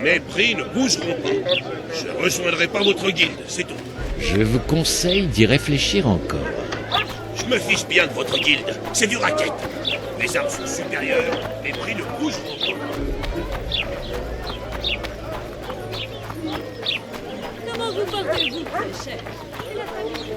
Mes prix ne bougeront pas. Je ne rejoindrai pas votre guilde, c'est tout. Je vous conseille d'y réfléchir encore. Je me fiche bien de votre guilde. C'est du racket. Les armes sont supérieures. Les prix ne bougeront pas. Comment vous portez-vous, très cher? Et la famille?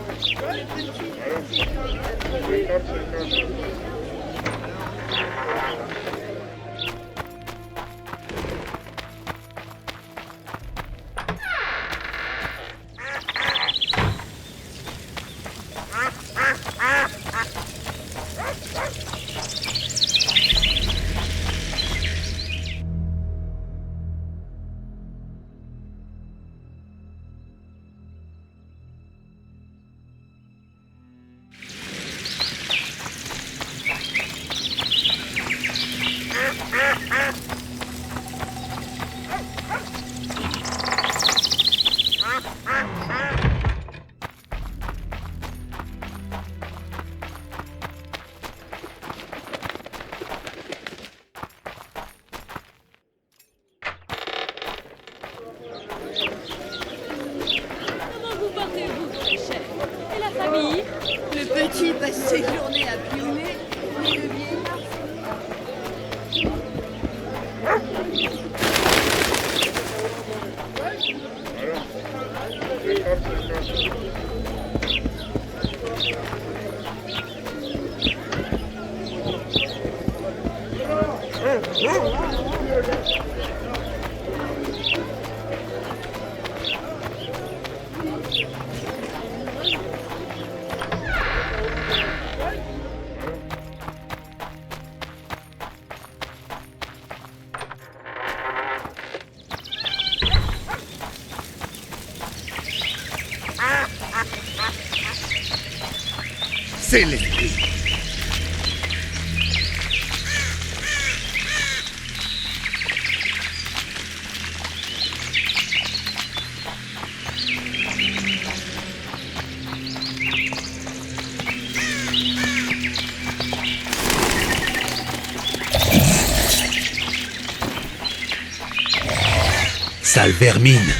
Le petit passe ses journées à piouler, mais le vieillard... C'est l'ennemi. Sale vermine.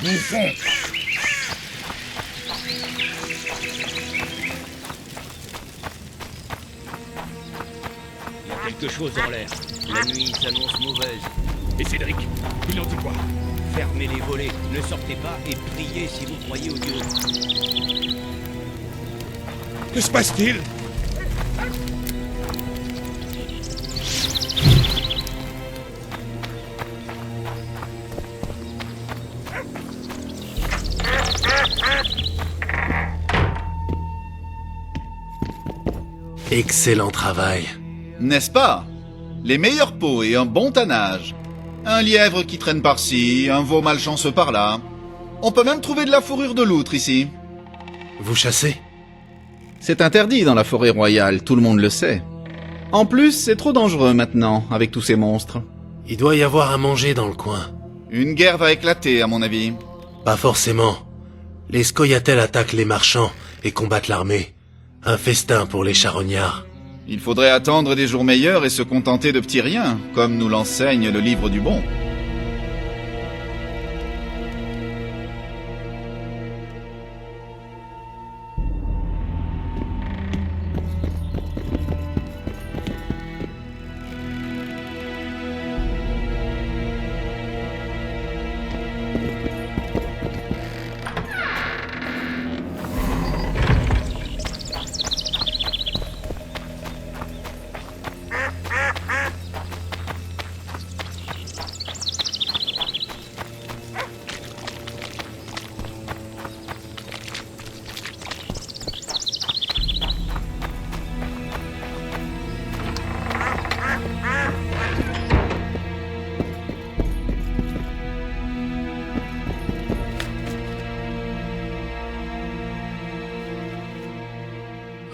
bouffon! Il y a quelque chose en l'air. La nuit s'annonce mauvaise. Et Cédric, il en dit quoi? Fermez les volets, ne sortez pas et priez si vous croyez au Dieu. Que se passe-t-il? Excellent travail. N'est-ce pas? Les meilleures peaux et un bon tannage. Un lièvre qui traîne par-ci, un veau malchanceux par-là. On peut même trouver de la fourrure de loutre ici. Vous chassez? C'est interdit dans la forêt royale, tout le monde le sait. En plus, c'est trop dangereux maintenant, avec tous ces monstres. Il doit y avoir à manger dans le coin. Une guerre va éclater, à mon avis. Pas forcément. Les Scoia'tael attaquent les marchands et combattent l'armée. Un festin pour les charognards. Il faudrait attendre des jours meilleurs et se contenter de petits riens, comme nous l'enseigne le livre du bon.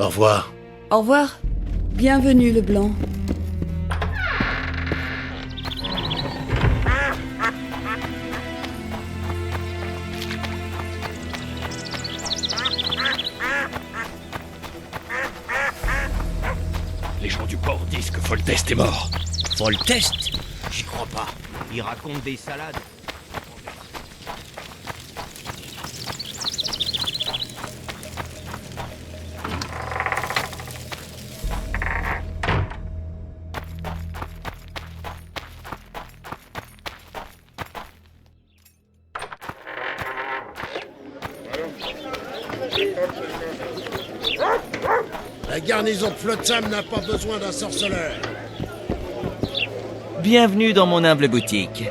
Au revoir. Au revoir. Bienvenue, le blanc. Les gens du port disent que Foltest est mort. Foltest? J'y crois pas. Il raconte des salades. La garnison de Flotsam n'a pas besoin d'un sorceleur. Bienvenue dans mon humble boutique.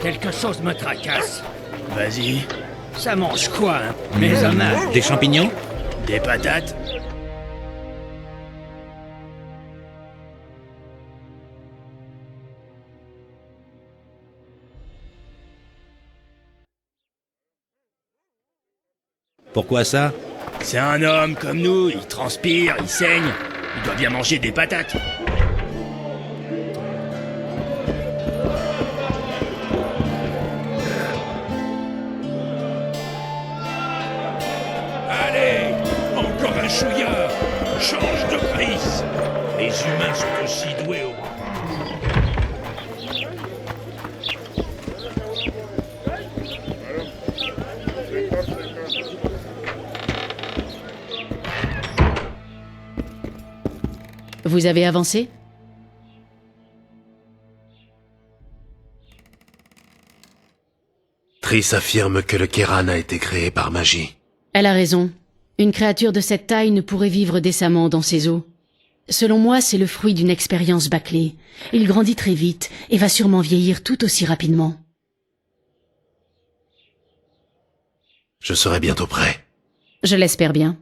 Quelque chose me tracasse. Vas-y. Ça mange quoi, hein? Mes amas. Des champignons? Des patates. Pourquoi ça? C'est un homme comme nous, il transpire, il saigne. Il doit bien manger des patates. Allez, encore un chouillard. Change de prise. Les humains sont aussi doués au Vous avez avancé? Triss affirme que le Kéran a été créé par magie. Elle a raison. Une créature de cette taille ne pourrait vivre décemment dans ces eaux. Selon moi, c'est le fruit d'une expérience bâclée. Il grandit très vite et va sûrement vieillir tout aussi rapidement. Je serai bientôt prêt. Je l'espère bien.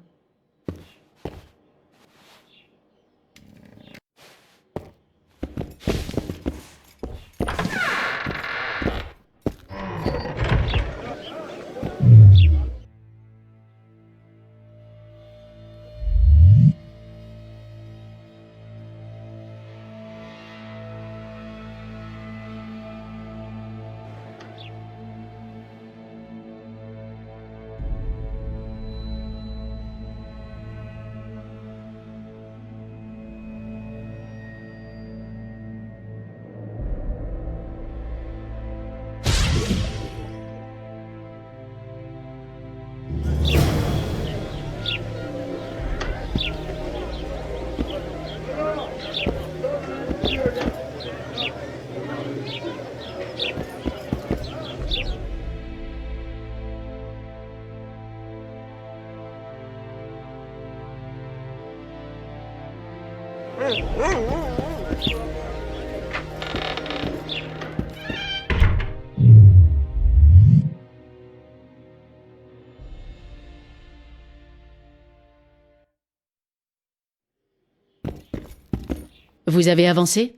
Vous avez avancé?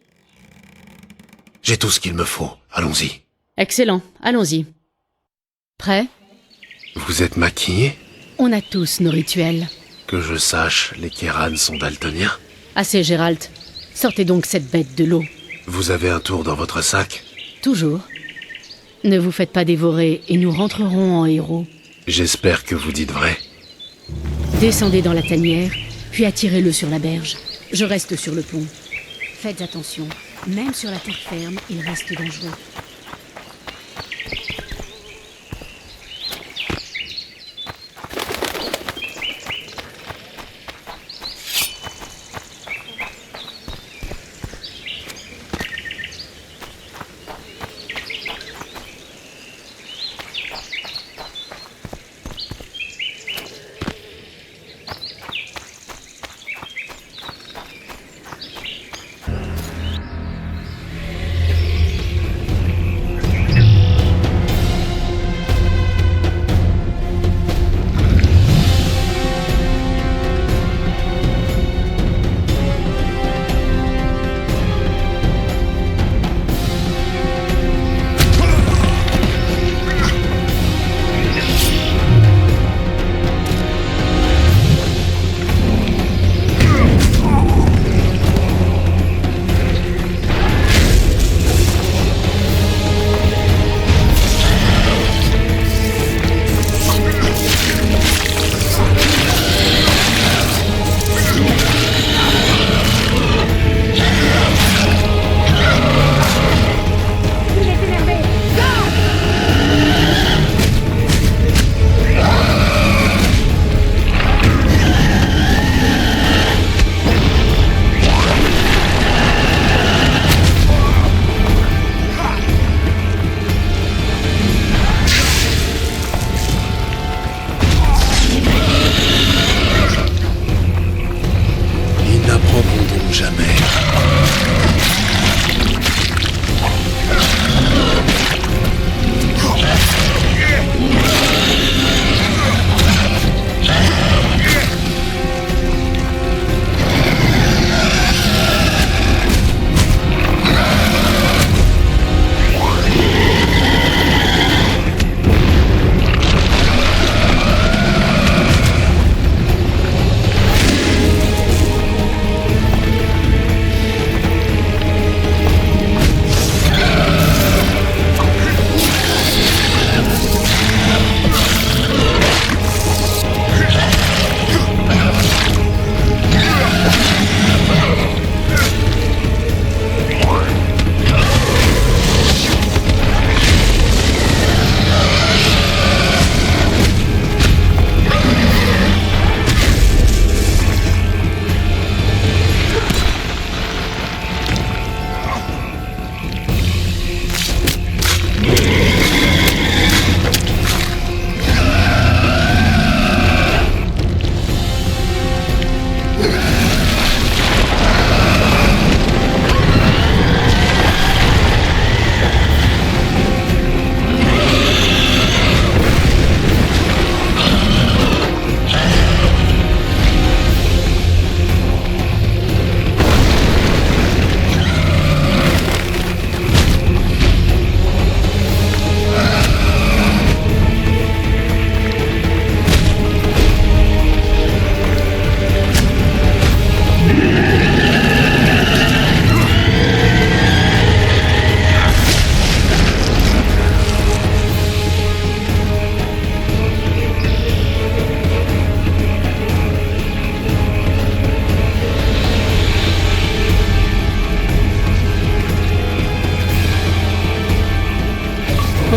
J'ai tout ce qu'il me faut. Allons-y. Excellent, allons-y. Prêt? Vous êtes maquillé? On a tous nos rituels. Que je sache, les Kéran sont daltoniens? Assez, Gérald. Sortez donc cette bête de l'eau. Vous avez un tour dans votre sac? Toujours. Ne vous faites pas dévorer et nous rentrerons en héros. J'espère que vous dites vrai. Descendez dans la tanière, puis attirez-le sur la berge. Je reste sur le pont. Faites attention, même sur la terre ferme, il reste dangereux.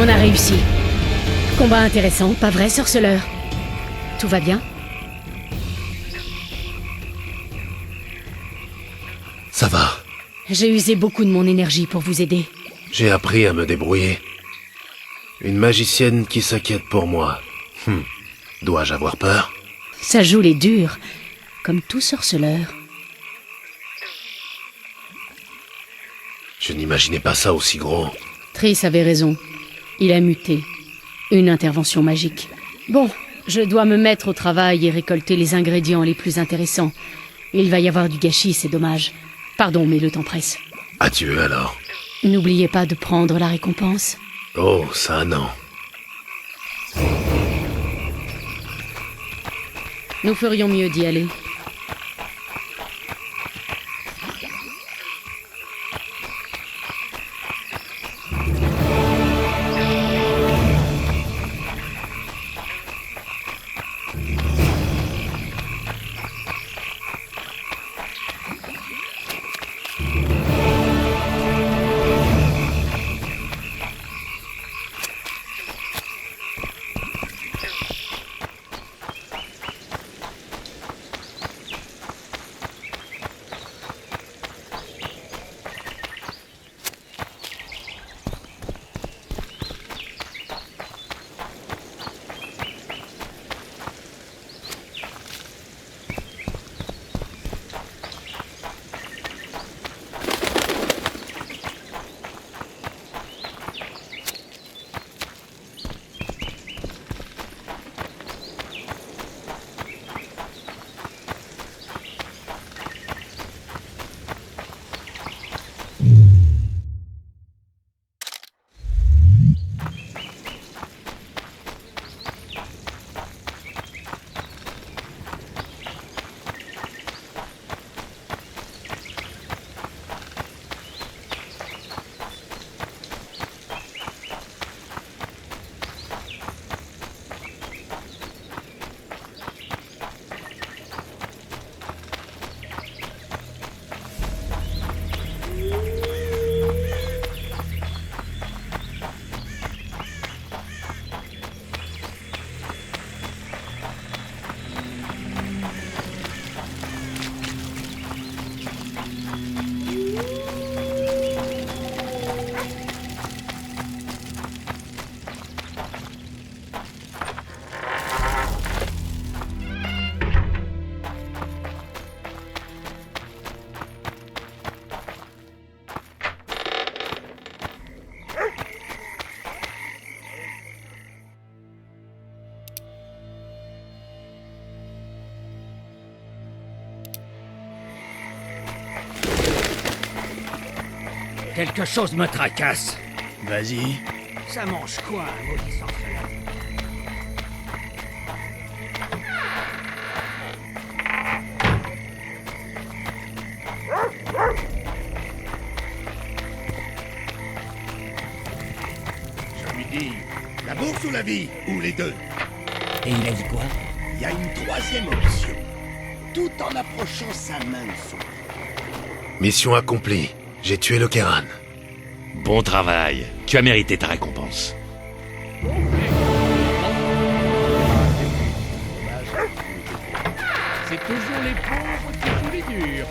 On a réussi. Combat intéressant, pas vrai, sorceleur? Tout va bien? Ça va. J'ai usé beaucoup de mon énergie pour vous aider. J'ai appris à me débrouiller. Une magicienne qui s'inquiète pour moi. Dois-je avoir peur? Ça joue les durs, comme tout sorceleur. Je n'imaginais pas ça aussi gros. Triss avait raison. Il a muté. Une intervention magique. Bon, je dois me mettre au travail et récolter les ingrédients les plus intéressants. Il va y avoir du gâchis, c'est dommage. Pardon, mais le temps presse. Adieu alors. N'oubliez pas de prendre la récompense. Oh, ça non. Nous ferions mieux d'y aller. Quelque chose me tracasse. Vas-y. Ça mange quoi, un maudit sorceleur? Je lui dis, la bourse ou la vie? Ou les deux? Et il a dit quoi? Il y a une troisième option. Tout en approchant sa main de son. Mission accomplie. J'ai tué le Kéran. Bon travail. Tu as mérité ta récompense. C'est toujours les pauvres qui jouent les durs.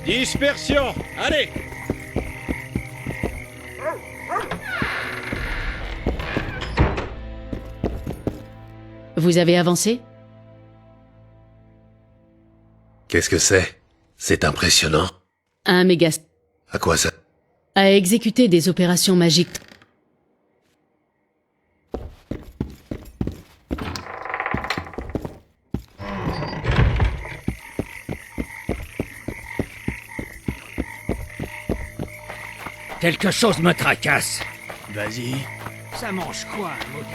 Dispersion! Allez! Vous avez avancé? Qu'est-ce que c'est? C'est impressionnant. Un mégast À quoi ça? a exécuté des opérations magiques. Quelque chose me tracasse. Vas-y. Ça mange quoi, un maudit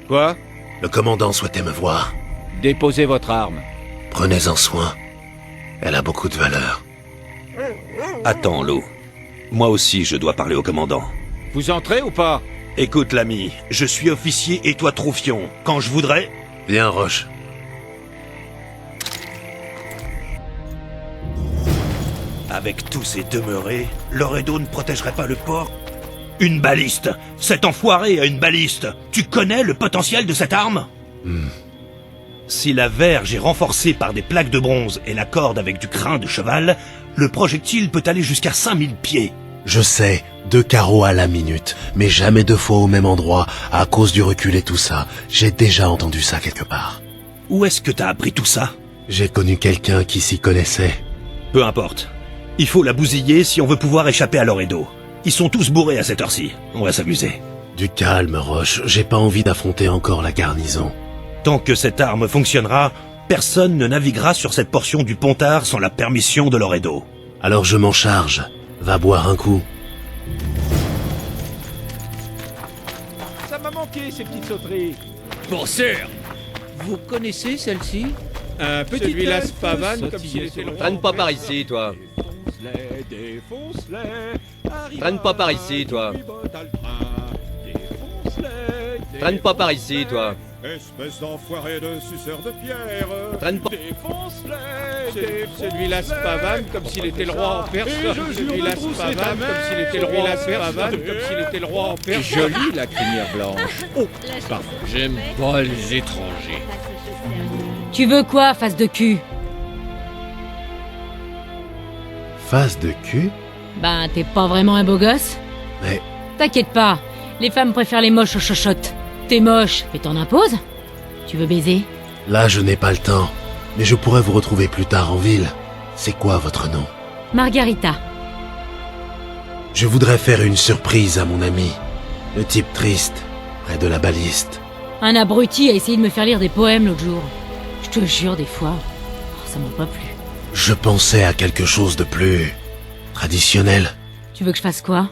Quoi? Le commandant souhaitait me voir. Déposez votre arme. Prenez-en soin. Elle a beaucoup de valeur. Attends, Lou. Moi aussi, je dois parler au commandant. Vous entrez ou pas? Écoute, l'ami, je suis officier et toi troufion. Quand je voudrais... Viens, Roche. Avec tous ces demeurés, Loredo ne protégerait pas le port. Une baliste. Cet enfoiré a une baliste. Tu connais le potentiel de cette arme? Si la verge est renforcée par des plaques de bronze et la corde avec du crin de cheval, le projectile peut aller jusqu'à 5000 pieds. Je sais, 2 carreaux à la minute, mais jamais 2 fois au même endroit, à cause du recul et tout ça. J'ai déjà entendu ça quelque part. Où est-ce que t'as appris tout ça? J'ai connu quelqu'un qui s'y connaissait. Peu importe. Il faut la bousiller si on veut pouvoir échapper à Loredo. Ils sont tous bourrés à cette heure-ci. On va s'amuser. Du calme, Roche. J'ai pas envie d'affronter encore la garnison. Tant que cette arme fonctionnera, personne ne naviguera sur cette portion du Pontard sans la permission de Loredo. Alors je m'en charge. Va boire un coup. Ça m'a manqué, ces petites sauteries. Pour sûr. Vous connaissez celle-ci? Un petit celui-là se pavane comme s'il était le roi. Traîne pas par ici, toi. Traîne pas par ici, toi. Traîne pas par ici, toi. Espèce d'enfoiré de suceur de pierre. Traîne pas. Celui-là se pavane comme s'il était le roi en personne. Celui-là se pavane comme s'il était le roi en personne. Comme s'il était le roi en personne. Jolie, la crinière blanche. Oh, pardon. J'aime pas les étrangers. Tu veux quoi, face de cul? Face de cul? Ben, t'es pas vraiment un beau gosse? Mais... T'inquiète pas, les femmes préfèrent les moches aux chochottes. T'es moche, mais t'en imposes? Tu veux baiser? Là, je n'ai pas le temps. Mais je pourrais vous retrouver plus tard en ville. C'est quoi votre nom? Margarita. Je voudrais faire une surprise à mon ami. Le type triste, près de la baliste. Un abruti a essayé de me faire lire des poèmes l'autre jour. Je te jure, des fois, ça m'a pas plu. Je pensais à quelque chose de plus... traditionnel. Tu veux que je fasse quoi?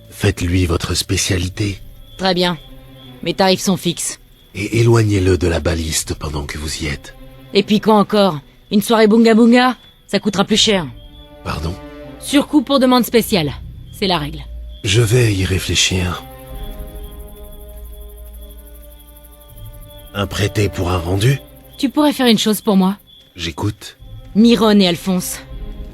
Faites-lui votre spécialité. Très bien. Mes tarifs sont fixes. Et éloignez-le de la baliste pendant que vous y êtes. Et puis quoi encore? Une soirée bunga bunga? Ça coûtera plus cher. Pardon? Surcoût pour demande spéciale. C'est la règle. Je vais y réfléchir. Un prêté pour un rendu? Tu pourrais faire une chose pour moi? J'écoute. Myron et Alphonse.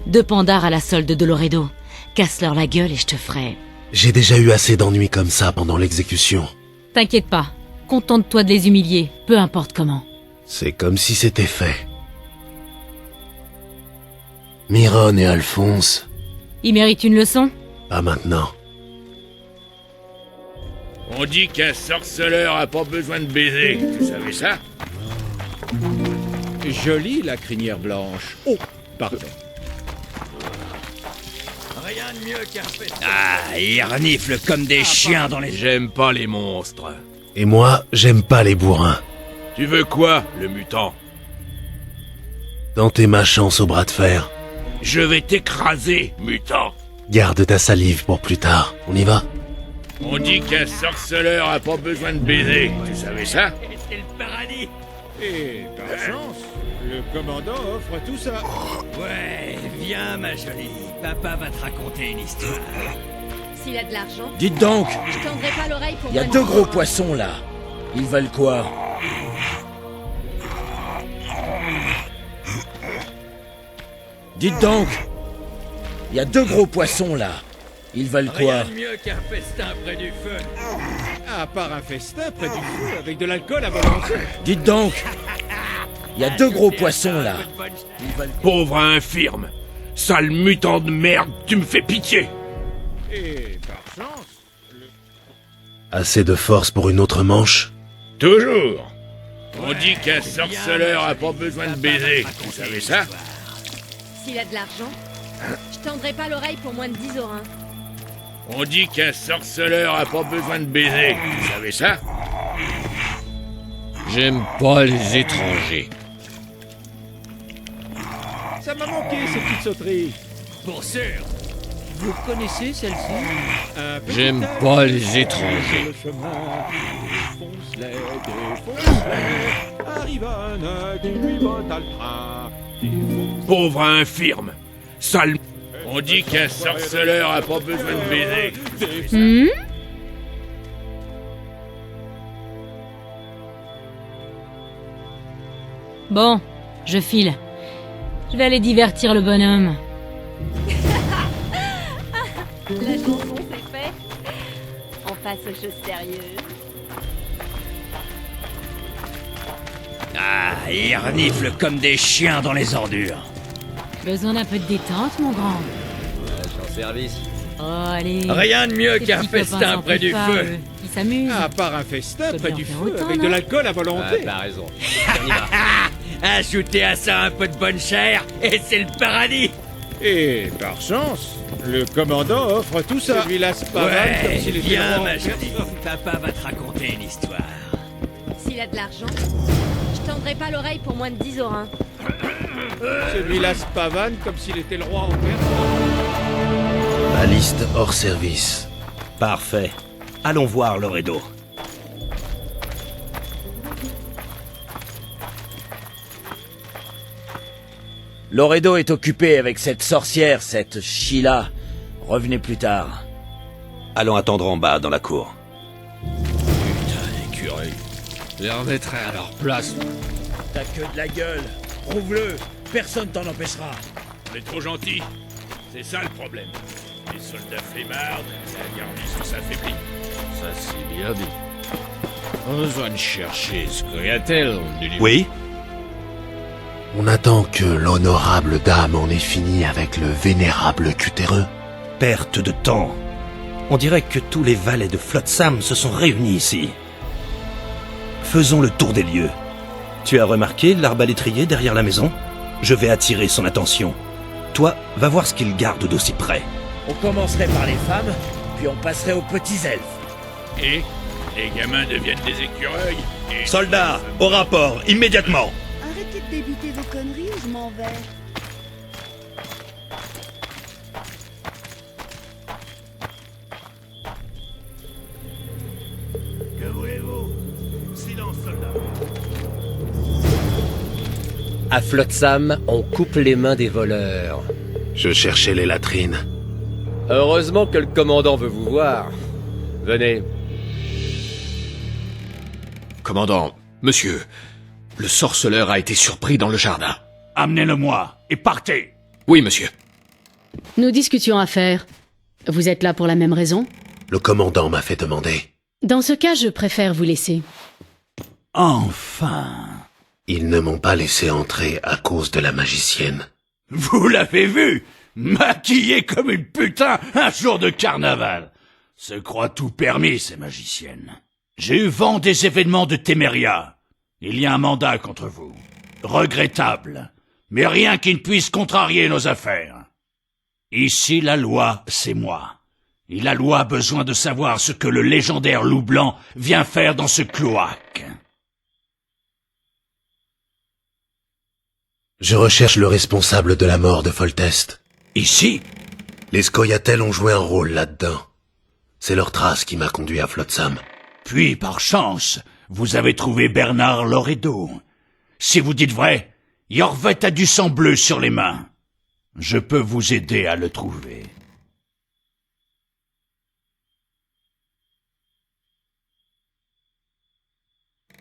2 pandards à la solde de Loredo. Casse-leur la gueule et je te ferai... J'ai déjà eu assez d'ennuis comme ça pendant l'exécution. T'inquiète pas. Contente-toi de les humilier, peu importe comment. C'est comme si c'était fait. Myron et Alphonse... Ils méritent une leçon? Pas maintenant. On dit qu'un sorceleur a pas besoin de baiser. Tu savais ça? Jolie, la crinière blanche. Oh, pardon. Rien de mieux qu'un festin. Ah, ils reniflent comme des chiens dans les... J'aime pas les monstres. Et moi, j'aime pas les bourrins. Tu veux quoi, le mutant? Tentez ma chance au bras de fer. Je vais t'écraser, mutant. Garde ta salive pour plus tard. On y va? On dit qu'un sorceleur a pas besoin de baiser. Tu savais ça? C'est le paradis. Et par chance, le commandant offre tout ça. Ouais, viens ma jolie. Papa va te raconter une histoire. S'il a de l'argent, Dites donc, je tendrai pas l'oreille pour... il y a 2 gros poissons là. Ils veulent quoi? Dites donc, il y a 2 gros poissons là. Ils veulent quoi? Rien de mieux qu'un festin près du feu. À part un festin près du feu avec de l'alcool à volonté. Dites donc, il y a 2 gros poissons là. Ils veulent... Pauvre infirme. Sale mutant de merde, tu me fais pitié. Et par chance, Assez de force pour une autre manche? Toujours. On dit qu'un sorceleur a pas besoin de baiser. Vous savez ça? S'il a de l'argent, je tendrai pas l'oreille pour moins de 10 orins. On dit qu'un sorceleur a pas besoin de baiser. Vous savez ça? J'aime pas les étrangers. Ça m'a manqué, ces petites sauteries. Pour sûr. Vous connaissez celle-ci? J'aime pas les étrangers. Le chemin, défonce-les, défonce-les. Arrive un œil qui lui botte à le train. Pauvre infirme. Sale... On dit qu'un sorceleur a pas besoin de baiser. Bon, je file. Je vais aller divertir le bonhomme. La chanson, c'est fait. On passe aux choses sérieuses. Ah, ils reniflent comme des chiens dans les ordures. Besoin d'un peu de détente, mon grand. Je suis en service. Oh, allez. Rien de mieux Ces qu'un petits festin copains près du sans feu. prépa, qui s'amusent. À part un festin Peut près bien du faire feu, autant, avec de non l'alcool à Ah, volonté. t'as raison. On y va. Ajoutez à ça un peu de bonne chair, et c'est le paradis. Et par chance, le commandant offre tout ça. Celui-là se pavane comme Ouais, s'il était viens, roi. ma jolie. Papa va te raconter une histoire. S'il a de l'argent, je tendrai pas l'oreille pour moins de 10 orins. Celui-là se pavane comme s'il était le roi en personne. Ma liste hors service. Parfait. Allons voir Loredo. Loredo est occupé avec cette sorcière, cette Sheila. Revenez plus tard. Allons attendre en bas, dans la cour. Putain, les curés. Je les remettrai à leur place. T'as que de la gueule. Prouve-le. Personne t'en empêchera. On est trop gentils. C'est ça le problème. Les soldats flemmards, la garnison s'affaiblit. Ça, c'est bien dit. On a besoin de chercher ce qu'il Oui? On attend que l'honorable dame en ait fini avec le vénérable cutéreux. Perte de temps. On dirait que tous les valets de Flotsam se sont réunis ici. Faisons le tour des lieux. Tu as remarqué l'arbalétrier derrière la maison? Je vais attirer son attention. Toi, va voir ce qu'il garde d'aussi près. On commencerait par les femmes, puis on passerait aux petits elfes. Et les gamins deviennent des écureuils. Et... Soldats, au rapport, immédiatement! Arrêtez de débiter vos conneries ou je m'en vais. Que voulez-vous? Silence, soldats. À Flotsam, on coupe les mains des voleurs. Je cherchais les latrines. Heureusement que le commandant veut vous voir. Venez. Commandant, monsieur, le sorceleur a été surpris dans le jardin. Amenez-le-moi, et partez! Oui, monsieur. Nous discutions affaires. Vous êtes là pour la même raison? Le commandant m'a fait demander. Dans ce cas, je préfère vous laisser. Enfin! Ils ne m'ont pas laissé entrer à cause de la magicienne. Vous l'avez vu? Maquillée comme une putain un jour de carnaval. Se croient tout permis, ces magiciennes. J'ai eu vent des événements de Téméria. Il y a un mandat contre vous. Regrettable. Mais rien qui ne puisse contrarier nos affaires. Ici, la loi, c'est moi. Et la loi a besoin de savoir ce que le légendaire loup blanc vient faire dans ce cloaque. Je recherche le responsable de la mort de Foltest. Ici? Les Scoia'tael ont joué un rôle là-dedans. C'est leur trace qui m'a conduit à Flotsam. Puis, par chance, vous avez trouvé Bernard Loredo. Si vous dites vrai, Yorvet a du sang bleu sur les mains. Je peux vous aider à le trouver.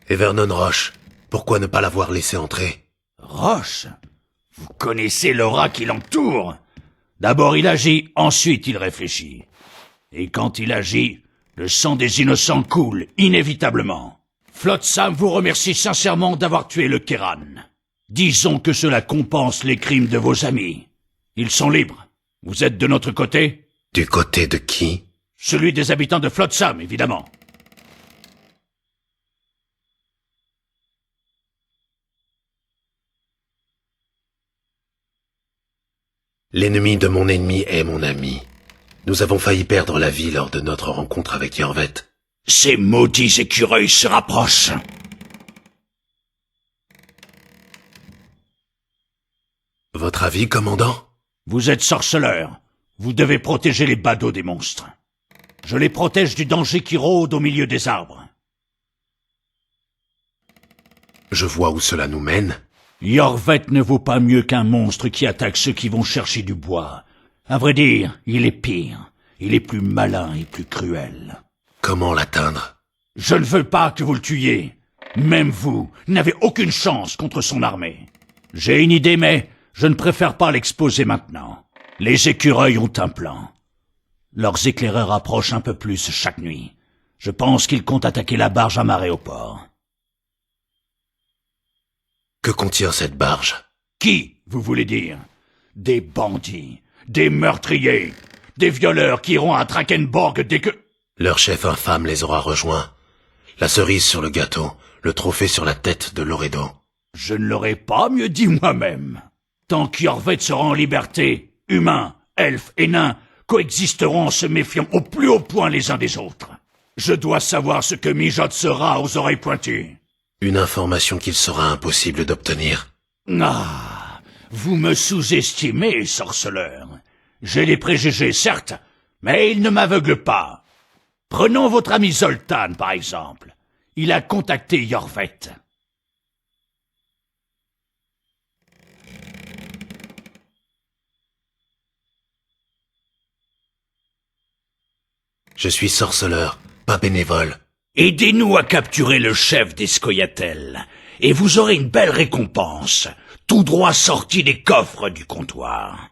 Et Vernon Roche, pourquoi ne pas l'avoir laissé entrer? Roche? Vous connaissez l'aura qui l'entoure. D'abord il agit, ensuite il réfléchit. Et quand il agit, le sang des innocents coule, inévitablement. Flotsam vous remercie sincèrement d'avoir tué le Kéran. Disons que cela compense les crimes de vos amis. Ils sont libres. Vous êtes de notre côté? Du côté de qui? Celui des habitants de Flotsam, évidemment. L'ennemi de mon ennemi est mon ami. Nous avons failli perdre la vie lors de notre rencontre avec Yorvet. Ces maudits écureuils se rapprochent. Votre avis, commandant? Vous êtes sorceleur. Vous devez protéger les badauds des monstres. Je les protège du danger qui rôde au milieu des arbres. Je vois où cela nous mène. Yorvet ne vaut pas mieux qu'un monstre qui attaque ceux qui vont chercher du bois. À vrai dire, il est pire. Il est plus malin et plus cruel. Comment l'atteindre? Je ne veux pas que vous le tuiez. Même vous n'avez aucune chance contre son armée. J'ai une idée, mais je ne préfère pas l'exposer maintenant. Les écureuils ont un plan. Leurs éclaireurs approchent un peu plus chaque nuit. Je pense qu'ils comptent attaquer la barge amarrée au port. Que contient cette barge? Qui, vous voulez dire? Des bandits, des meurtriers, des violeurs qui iront à Drakenborg dès que... Leur chef infâme les aura rejoints. La cerise sur le gâteau, le trophée sur la tête de Loredo. Je ne l'aurais pas mieux dit moi-même. Tant qu'Yorvet sera en liberté, humains, elfes et nains coexisteront en se méfiant au plus haut point les uns des autres. Je dois savoir ce que mijote sera aux oreilles pointues. Une information qu'il sera impossible d'obtenir. Ah, vous me sous-estimez, sorceleur. J'ai des préjugés, certes, mais ils ne m'aveuglent pas. Prenons votre ami Zoltan, par exemple. Il a contacté Yorvet. Je suis sorceleur, pas bénévole. Aidez-nous à capturer le chef des Scoia'tael, et vous aurez une belle récompense, tout droit sorti des coffres du comptoir.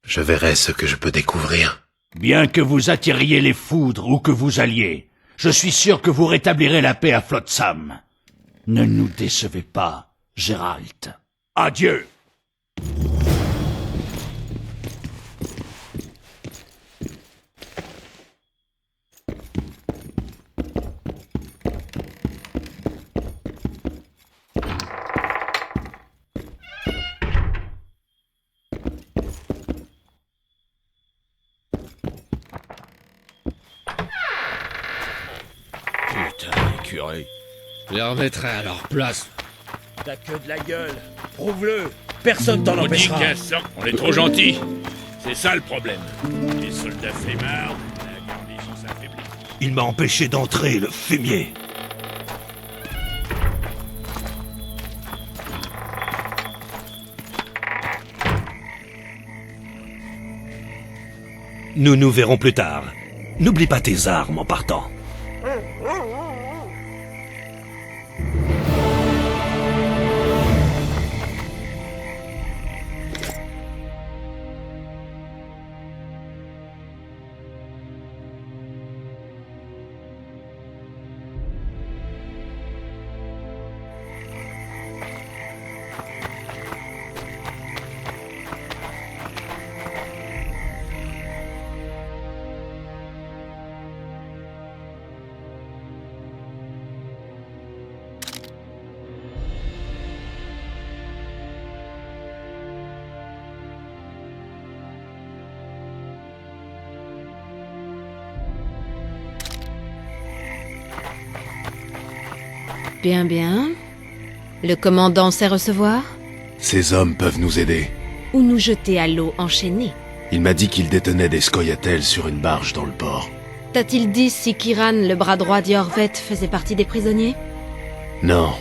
Je verrai ce que je peux découvrir. Bien que vous attiriez les foudres ou que vous alliez, je suis sûr que vous rétablirez la paix à Flotsam. Ne nous décevez pas, Gérald. Adieu. Je les remettrai à leur place. T'as que de la gueule. Prouve-le. Personne t'en empêchera. On dit qu'un sort, on est trop gentil. C'est ça le problème. Les soldats flemmards, la garnison s'affaiblit. Il m'a empêché d'entrer, le fumier. Nous nous verrons plus tard. N'oublie pas tes armes en partant. Bien, bien. Le commandant sait recevoir? Ces hommes peuvent nous aider. Ou nous jeter à l'eau enchaînée. Il m'a dit qu'il détenait des Scoia'tael sur une barge dans le port. T'a-t-il dit si Kiran, le bras droit d'Yorvet, faisait partie des prisonniers? Non.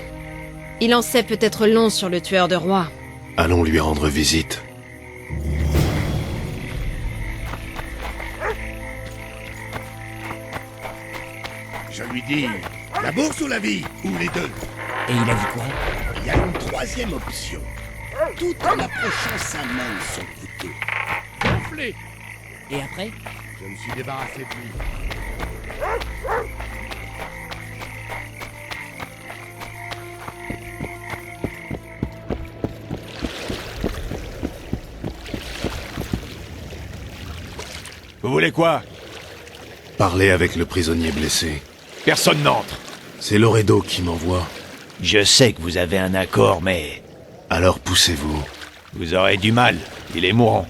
Il en sait peut-être long sur le tueur de rois. Allons lui rendre visite. Je lui dis, la bourse ou la vie? Ou les deux? Et il a dit quoi? Il y a une troisième option. Tout en approchant sa main de son couteau. Gonflé. Et après? Je me suis débarrassé de lui. Vous voulez quoi? Parler avec le prisonnier blessé. Personne n'entre. C'est Loredo qui m'envoie. Je sais que vous avez un accord, mais... Alors poussez-vous. Vous aurez du mal, il est mourant.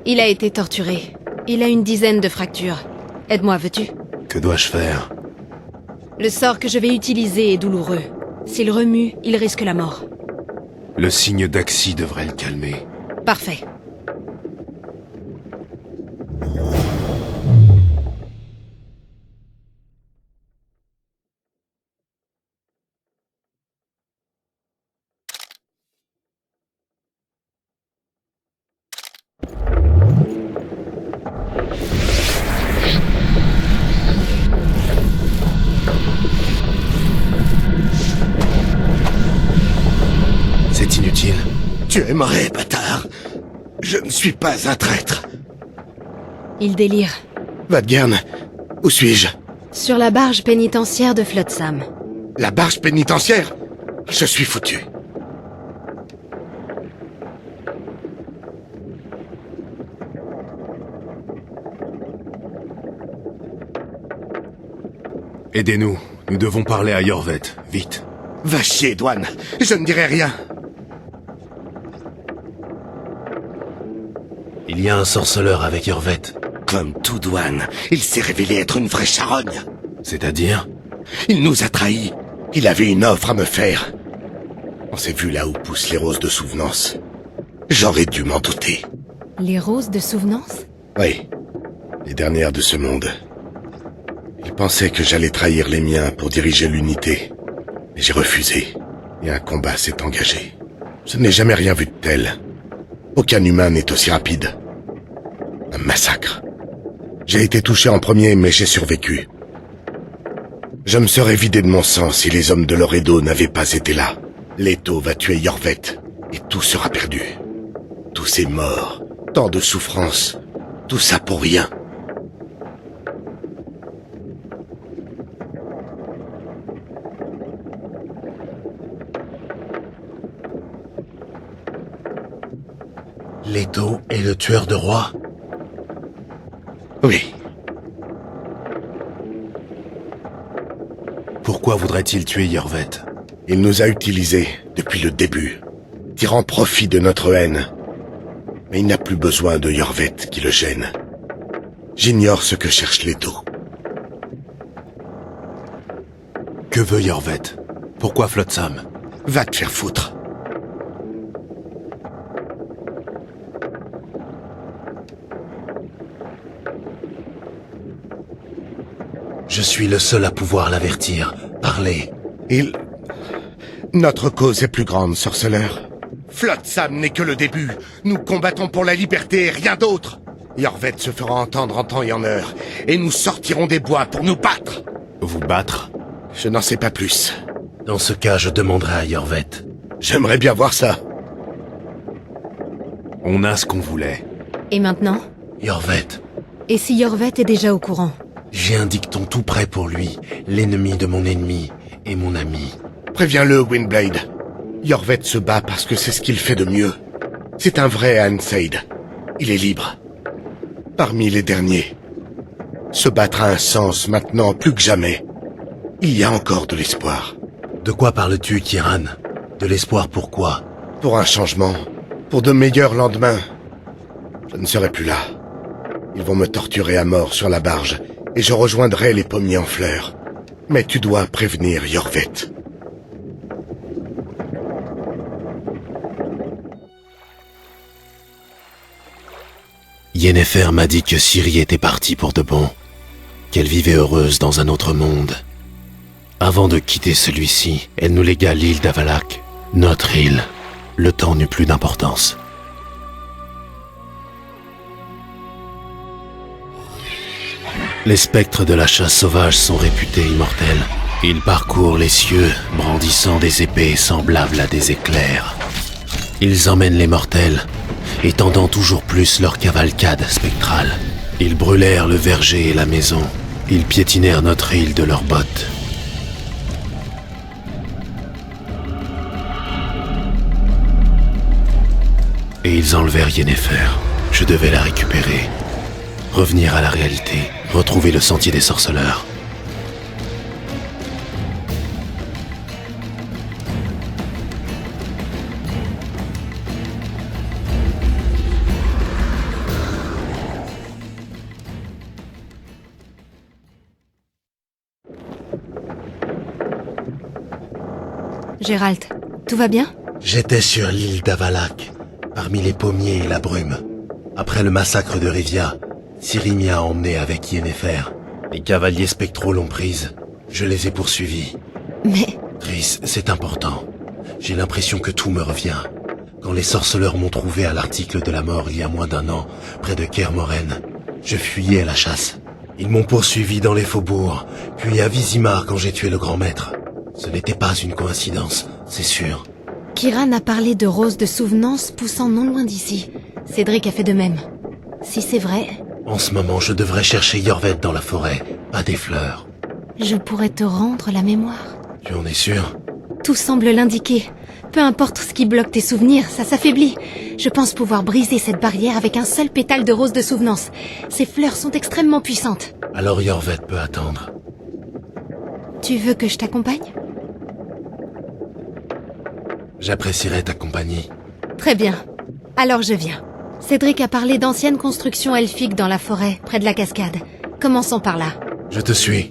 Il a été torturé. Il a une dizaine de fractures. Aide-moi, veux-tu? Que dois-je faire? Le sort que je vais utiliser est douloureux. S'il remue, il risque la mort. Le signe d'Axi devrait le calmer. Parfait. C'est inutile. Tu aimerais, bâtard. Je ne suis pas un traître. Il délire. Vadgern, où suis-je? Sur la barge pénitentiaire de Flotsam. La barge pénitentiaire? Je suis foutu. Aidez-nous. Nous devons parler à Yorvet. Vite. Va chier, Douane. Je ne dirai rien. Il y a un sorceleur avec Yorvet. Comme tout, Douane, il s'est révélé être une vraie charogne. C'est-à-dire? Il nous a trahis. Il avait une offre à me faire. On s'est vu là où poussent les roses de souvenance. J'aurais dû m'en douter. Les roses de souvenance? Oui, les dernières de ce monde. Il pensait que j'allais trahir les miens pour diriger l'unité. Mais j'ai refusé, et un combat s'est engagé. Je n'ai jamais rien vu de tel. Aucun humain n'est aussi rapide. Un massacre. J'ai été touché en premier, mais j'ai survécu. Je me serais vidé de mon sang si les hommes de Loredo n'avaient pas été là. Leto va tuer Yorvet, et tout sera perdu. Tous ces morts, tant de souffrances, tout ça pour rien. Leto est le tueur de rois? Oui. Pourquoi voudrait-il tuer Yorvet? Il nous a utilisés depuis le début, tirant profit de notre haine. Mais il n'a plus besoin de Yorvet qui le gêne. J'ignore ce que cherche Leto. Que veut Yorvet? Pourquoi Flotsam? Va te faire foutre. Je suis le seul à pouvoir l'avertir. Parlez. Notre cause est plus grande, sorceleur. Flotsam n'est que le début. Nous combattons pour la liberté et rien d'autre. Yorvet se fera entendre en temps et en heure, et nous sortirons des bois pour nous battre. Vous battre? Je n'en sais pas plus. Dans ce cas, je demanderai à Yorvet. J'aimerais bien voir ça. On a ce qu'on voulait. Et maintenant? Yorvet. Et si Yorvet est déjà au courant? J'ai un dicton tout prêt pour lui, l'ennemi de mon ennemi et mon ami. Préviens-le, Windblade. Yorvet se bat parce que c'est ce qu'il fait de mieux. C'est un vrai Anseid. Il est libre. Parmi les derniers. Se battre a un sens maintenant plus que jamais. Il y a encore de l'espoir. De quoi parles-tu, Kiran? De l'espoir pour quoi? Pour un changement. Pour de meilleurs lendemains. Je ne serai plus là. Ils vont me torturer à mort sur la barge, et je rejoindrai les pommiers en fleurs. Mais tu dois prévenir Yorvet. Yennefer m'a dit que Ciri était partie pour de bon, qu'elle vivait heureuse dans un autre monde. Avant de quitter celui-ci, elle nous légua l'île d'Avalak, notre île. Le temps n'eut plus d'importance. Les spectres de la chasse sauvage sont réputés immortels. Ils parcourent les cieux, brandissant des épées semblables à des éclairs. Ils emmènent les mortels, étendant toujours plus leur cavalcade spectrale. Ils brûlèrent le verger et la maison. Ils piétinèrent notre île de leurs bottes. Et ils enlevèrent Yennefer. Je devais la récupérer. Revenir à la réalité. Retrouver le sentier des sorceleurs. Gérald, tout va bien? J'étais sur l'île d'Avalac, parmi les pommiers et la brume. Après le massacre de Rivia, Ciri m'y a emmené avec Yennefer. Les cavaliers spectraux l'ont prise. Je les ai poursuivis. Mais... Triss, c'est important. J'ai l'impression que tout me revient. Quand les sorceleurs m'ont trouvé à l'article de la mort il y a moins d'1 an, près de Kermoren, je fuyais à la chasse. Ils m'ont poursuivi dans les faubourgs, puis à Vizimar quand j'ai tué le grand maître. Ce n'était pas une coïncidence, c'est sûr. Kiran a parlé de roses de souvenance poussant non loin d'ici. Cédric a fait de même. Si c'est vrai... En ce moment, je devrais chercher Iorveth dans la forêt, pas des fleurs. Je pourrais te rendre la mémoire. Tu en es sûr? Tout semble l'indiquer. Peu importe ce qui bloque tes souvenirs, ça s'affaiblit. Je pense pouvoir briser cette barrière avec un seul pétale de rose de souvenance. Ces fleurs sont extrêmement puissantes. Alors Iorveth peut attendre. Tu veux que je t'accompagne? J'apprécierais ta compagnie. Très bien. Alors je viens. Cédric a parlé d'anciennes constructions elfiques dans la forêt, près de la cascade. Commençons par là. Je te suis.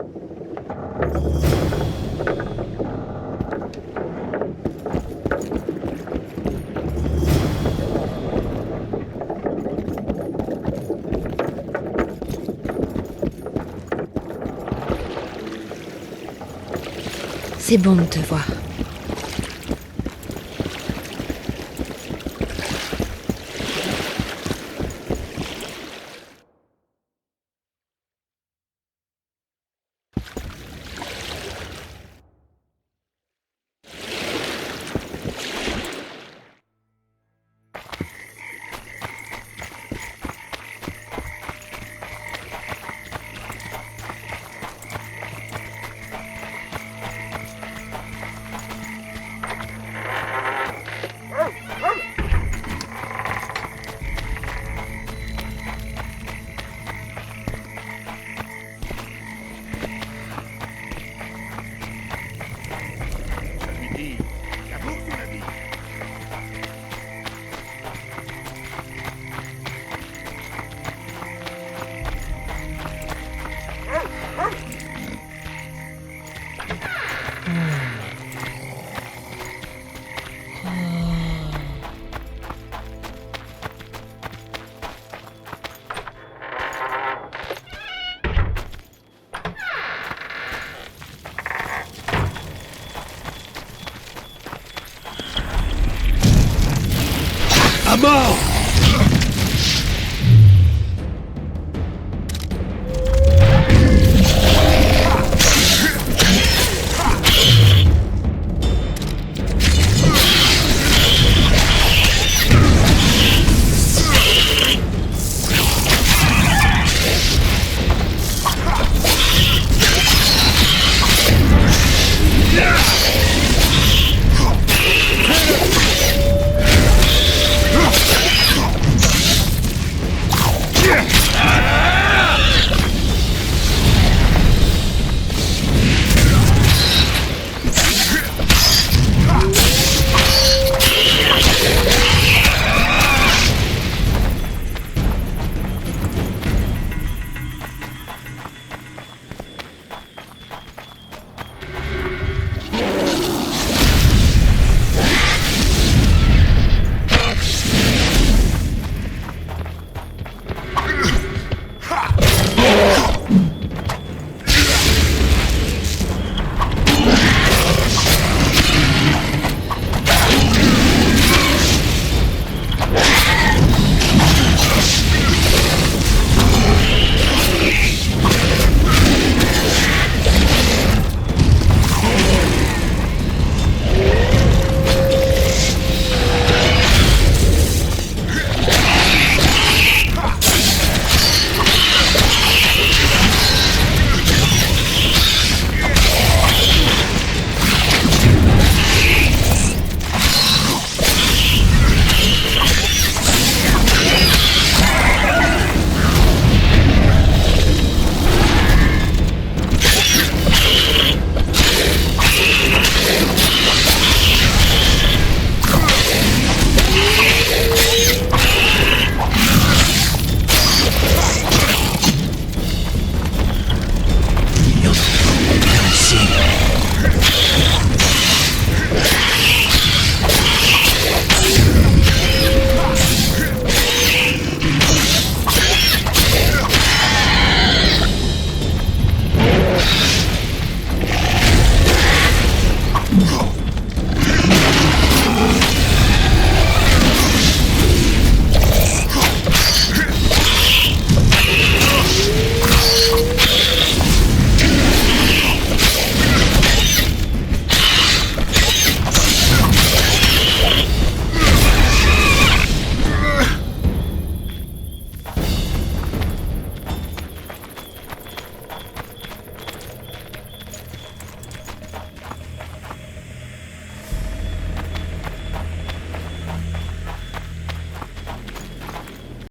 C'est bon de te voir. À mort!